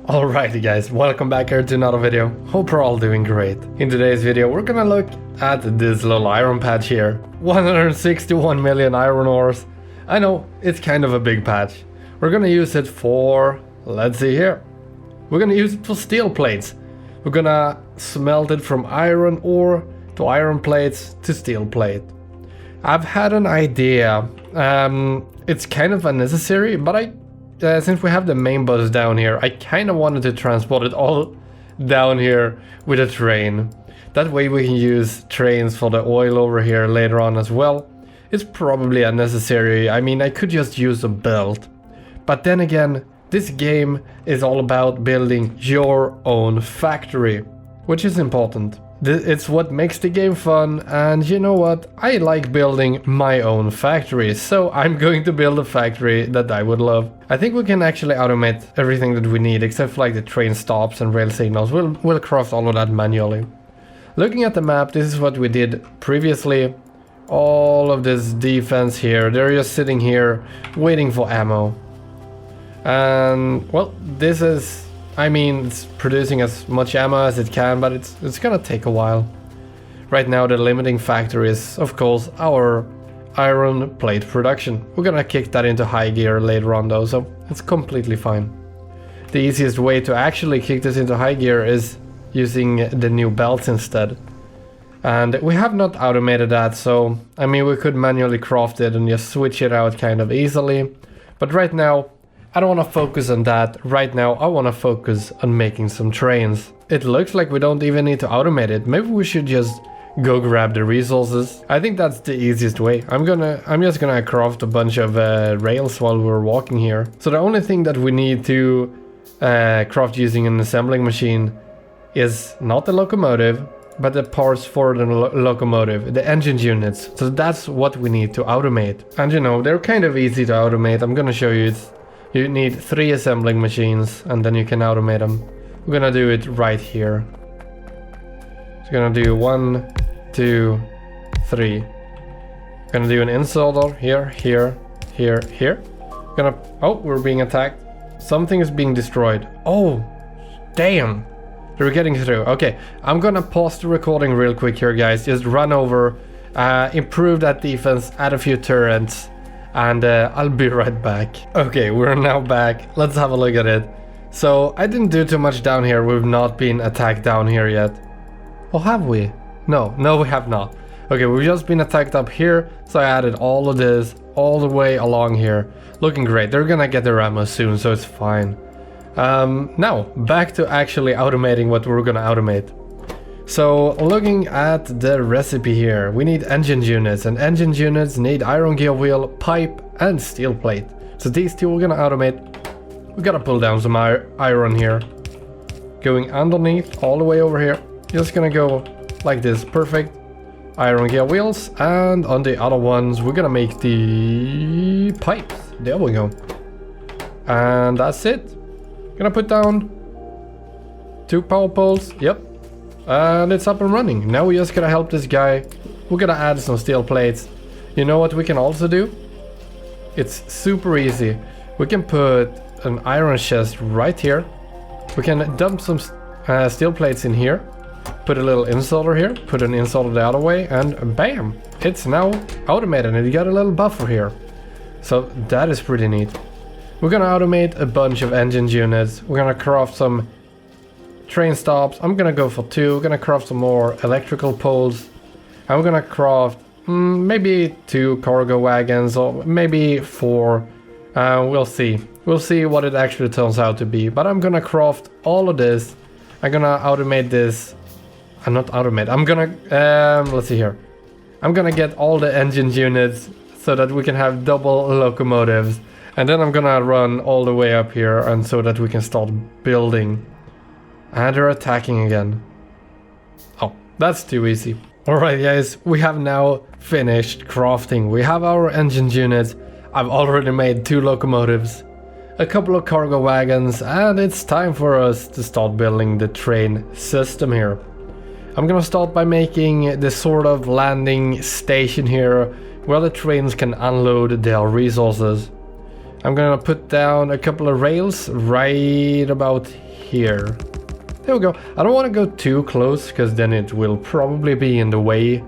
Alrighty guys, welcome back here to another video. Hope you're all doing great. In today's video we're gonna look at this little iron patch here. 161 million iron ores. I know, it's kind of a big patch. We're gonna use it for, let's see here. We're gonna use it for steel plates. We're gonna smelt it from iron ore to iron plates to steel plate. I've had an idea. It's kind of unnecessary, but since we have the main bus down here, I kind of wanted to transport it all down here with a train. That way we can use trains for the oil over here later on as well. It's probably unnecessary. I mean, I could just use a belt. But then again, this game is all about building your own factory, which is important. It's what makes the game fun, and you know what? I like building my own factory, so I'm going to build a factory that I would love. I think we can actually automate everything that we need, except for like the train stops and rail signals. We'll craft all of that manually. Looking at the map, this is what we did previously. All of this defense here, they're just sitting here waiting for ammo. And well, this is... I mean, it's producing as much ammo as it can, but it's gonna take a while. Right now the limiting factor is, of course, our iron plate production. We're gonna kick that into high gear later on though, so it's completely fine. The easiest way to actually kick this into high gear is using the new belts instead. And we have not automated that, so I mean we could manually craft it and just switch it out kind of easily. But right now, I don't want to focus on that. Right now I want to focus on making some trains. It looks like we don't even need to automate it. Maybe we should just go grab the resources. I think that's the easiest way. I'm just gonna craft a bunch of rails while we're walking here. So the only thing that we need to craft using an assembling machine is not the locomotive, but the parts for the locomotive, the engine units. So that's what we need to automate. And you know, they're kind of easy to automate. I'm gonna show you. You need 3 assembling machines and then you can automate them. We're gonna do it right here. So we're gonna do 1, 2, 3. We're gonna do an installer here, here, here, here. Oh, we're being attacked. Something is being destroyed. Oh, damn. They're getting through. Okay, I'm gonna pause the recording real quick here, guys. Just run over, improve that defense, add a few turrets. And I'll be right back. Okay, we're now back. Let's have a look at it. So I didn't do too much down here. We've not been attacked down here yet. Or have we? No, we have not. Okay, we've just been attacked up here. So I added all of this all the way along here. Looking great. They're gonna get their ammo soon, so it's fine. Now, back to actually automating what we're gonna automate. So looking at the recipe here, we need engine units, and engine units need iron gear wheel, pipe and steel plate. So these two we're gonna automate. We gotta pull down some iron here. Going underneath all the way over here. Just gonna go like this, perfect. Iron gear wheels, and on the other ones we're gonna make the pipes. There we go. And that's it. Gonna put down 2 power poles, yep. And it's up and running. Now we just gotta help this guy. We're gonna add some steel plates. You know what we can also do? It's super easy. We can put an iron chest right here. We can dump some steel plates in here. Put a little installer here. Put an installer the other way. And bam! It's now automated and you got a little buffer here. So that is pretty neat. We're gonna automate a bunch of engine units. We're gonna craft some train stops. I'm gonna go for 2. We're gonna craft some more electrical poles. I'm gonna craft maybe 2 cargo wagons or maybe 4. We'll see. We'll see what it actually turns out to be. But I'm gonna craft all of this. I'm gonna automate this. Not automate. I'm gonna let's see here. I'm gonna get all the engine units so that we can have double locomotives. And then I'm gonna run all the way up here and so that we can start building. And they're attacking again. Oh, that's too easy. Alright guys, we have now finished crafting. We have our engine units. I've already made 2 locomotives, a couple of cargo wagons, and it's time for us to start building the train system here. I'm gonna start by making this sort of landing station here where the trains can unload their resources. I'm gonna put down a couple of rails right about here. There we go. I don't want to go too close because then it will probably be in the way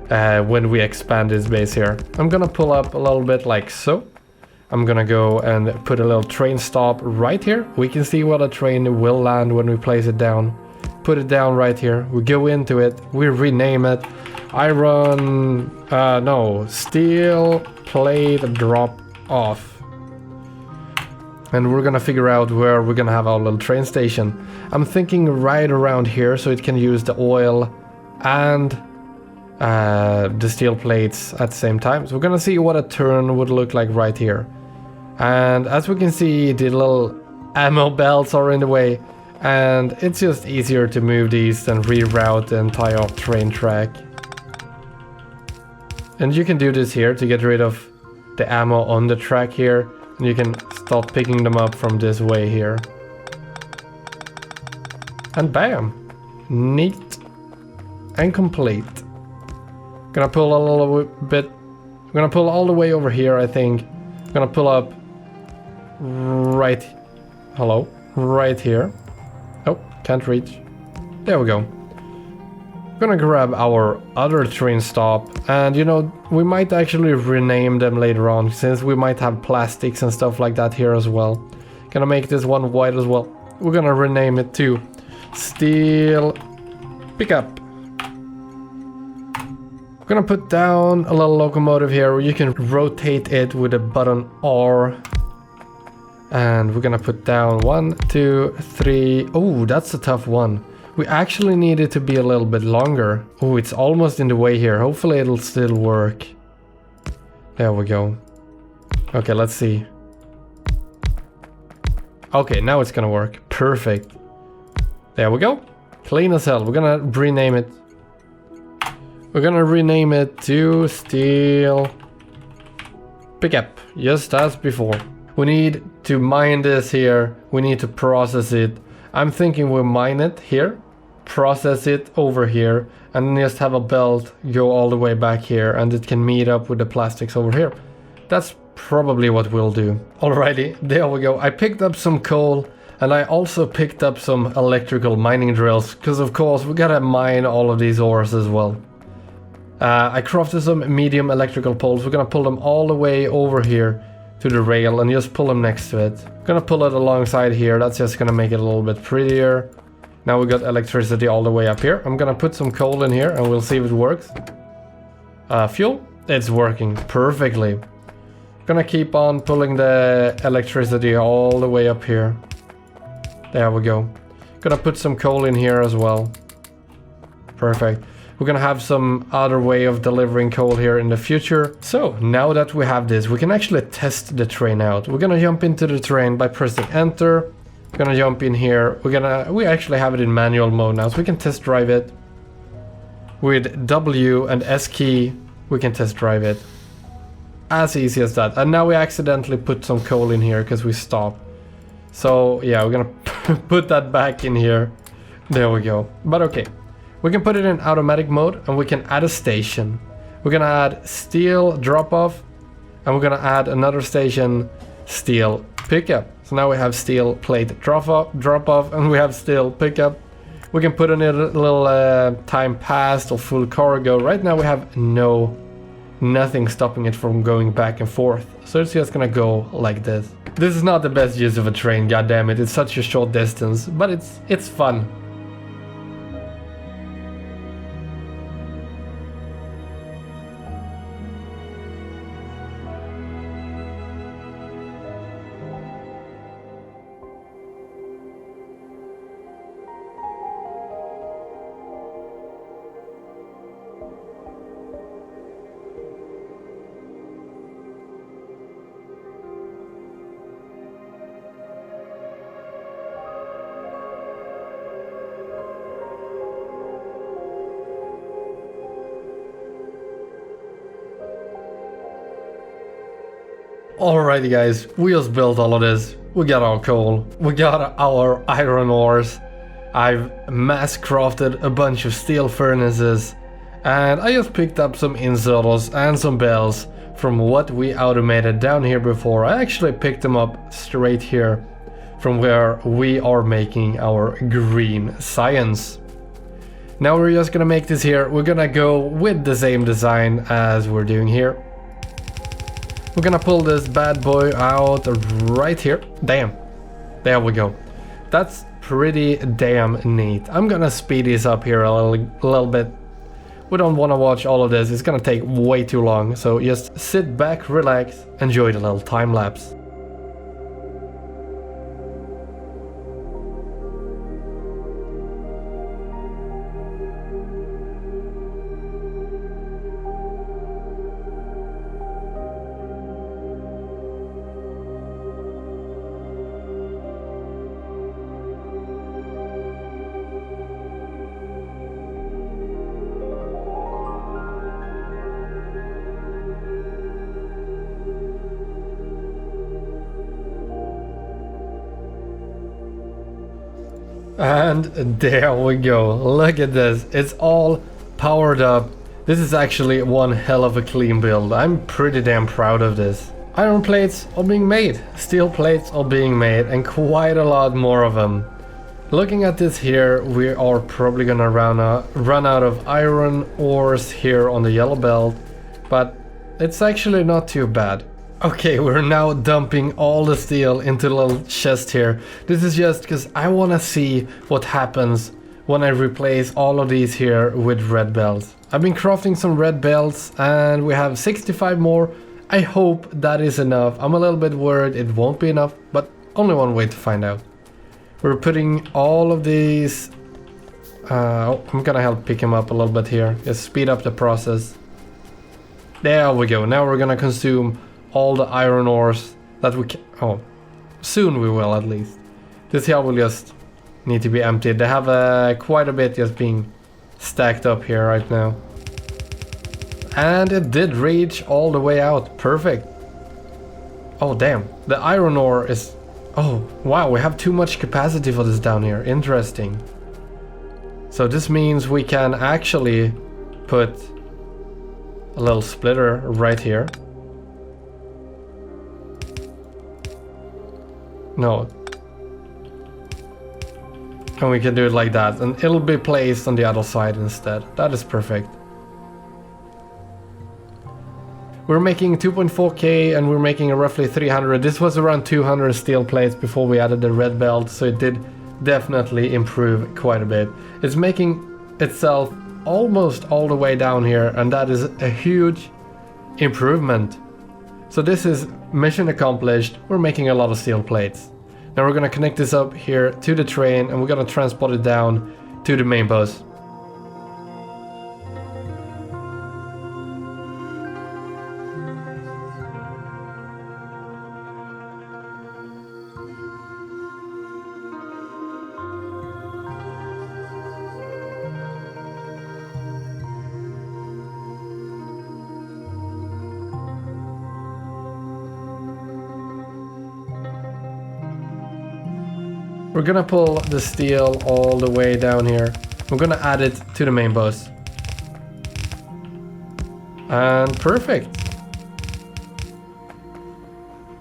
when we expand this base here. I'm gonna pull up a little bit like so. I'm gonna go and put a little train stop right here. We can see where the train will land when we place it down. Put it down right here. We go into it. We rename it. Steel plate drop off. And we're gonna figure out where we're gonna have our little train station. I'm thinking right around here so it can use the oil and the steel plates at the same time. So we're gonna see what a turn would look like right here. And as we can see, the little ammo belts are in the way, and it's just easier to move these than reroute the entire train track. And you can do this here to get rid of the ammo on the track here, and you can start picking them up from this way here. And bam! Neat and complete. Gonna pull a little bit. I'm gonna pull all the way over here, I think. I'm gonna pull up right. Hello? Right here. Oh, can't reach. There we go. I'm gonna grab our other train stop, and you know, we might actually rename them later on, since we might have plastics and stuff like that here as well. Gonna make this one white as well. We're gonna rename it to Steel Pickup. I'm gonna put down a little locomotive here where you can rotate it with the button R. And we're gonna put down 1, 2, 3. Oh, that's a tough one. We actually need it to be a little bit longer. Oh, it's almost in the way here. Hopefully it'll still work. There we go. Okay, let's see. Okay, now it's gonna work. Perfect. There we go. Clean as hell. We're gonna rename it. We're gonna rename it to Steel Pickup, just as before. We need to mine this here. We need to process it. I'm thinking we'll mine it here, process it over here, and then just have a belt go all the way back here, and it can meet up with the plastics over here. That's probably what we'll do. Alrighty, there we go. I picked up some coal, and I also picked up some electrical mining drills, because of course we gotta mine all of these ores as well. I crafted some medium electrical poles. We're gonna pull them all the way over here to the rail and just pull them next to it. Gonna pull it alongside here. That's just gonna make it a little bit prettier. Now we got electricity all the way up here. I'm gonna put some coal in here and we'll see if it works. Fuel, it's working perfectly. Gonna keep on pulling the electricity all the way up here. There we go. Gonna put some coal in here as well. Perfect. We're gonna have some other way of delivering coal here in the future. So now that we have this, we can actually test the train out. We're gonna jump into the train by pressing enter. We're gonna jump in here. We actually have it in manual mode now, so we can test drive it. With W and S key, we can test drive it. As easy as that. And now we accidentally put some coal in here because we stopped. So yeah, we're gonna put that back in here. There we go. But okay. We can put it in automatic mode and we can add a station. We're gonna add steel drop off, and we're gonna add another station, steel pickup. So now we have steel plate drop off, and we have steel pickup. We can put in a little time passed or full cargo. Right now we have nothing stopping it from going back and forth. So it's just gonna go like this. This is not the best use of a train, goddammit. It's such a short distance, but it's fun. Alrighty guys, we just built all of this. We got our coal, we got our iron ores. I've mass crafted a bunch of steel furnaces, and I just picked up some inserters and some bells from what we automated down here before. I actually picked them up straight here from where we are making our green science. Now we're just gonna make this here. We're gonna go with the same design as we're doing here. We're gonna pull this bad boy out right here. Damn. There we go. That's pretty damn neat. I'm gonna speed this up here a little bit. We don't want to watch all of this. It's gonna take way too long. So just sit back, relax, enjoy the little time lapse. And there we go. Look at this. It's all powered up. This is actually one hell of a clean build. I'm pretty damn proud of this. Iron plates are being made. Steel plates are being made, and quite a lot more of them. Looking at this here, we are probably gonna run out of iron ores here on the yellow belt, but it's actually not too bad. Okay, we're now dumping all the steel into the little chest here. This is just because I want to see what happens when I replace all of these here with red belts. I've been crafting some red belts and we have 65 more. I hope that is enough. I'm a little bit worried it won't be enough, but only one way to find out. We're putting all of these... I'm gonna help pick him up a little bit here. Just speed up the process. There we go. Now we're gonna consume all the iron ores that we can... Oh, soon we will at least. This here will just need to be emptied. They have quite a bit just being stacked up here right now. And it did reach all the way out. Perfect. Oh, damn. The iron ore is... Oh, wow. We have too much capacity for this down here. Interesting. So this means we can actually put a little splitter right here. No. And we can do it like that. And it'll be placed on the other side instead. That is perfect. We're making 2.4k and we're making a roughly 300. This was around 200 steel plates before we added the red belt. So it did definitely improve quite a bit. It's making itself almost all the way down here. And that is a huge improvement. So this is mission accomplished. We're making a lot of steel plates. Now we're gonna connect this up here to the train and we're gonna transport it down to the main bus. We're gonna pull the steel all the way down here. We're gonna add it to the main bus. And perfect.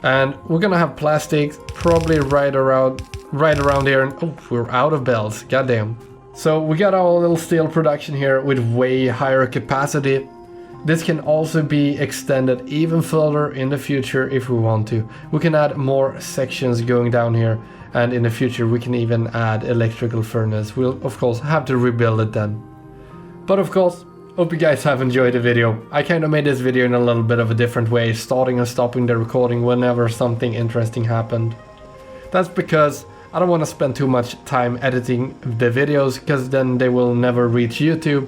And we're gonna have plastics probably right around here. And oh, we're out of belts. Goddamn. So we got our little steel production here with way higher capacity. This can also be extended even further in the future if we want to. We can add more sections going down here. And in the future we can even add electrical furnace. We'll of course have to rebuild it then. But of course, hope you guys have enjoyed the video. I kind of made this video in a little bit of a different way, starting and stopping the recording whenever something interesting happened. That's because I don't want to spend too much time editing the videos, because then they will never reach YouTube.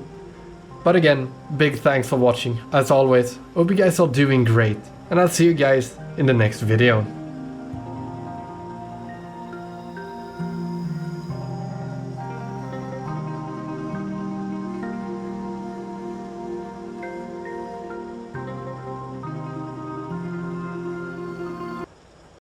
But again, big thanks for watching. As always, hope you guys are doing great. And I'll see you guys in the next video.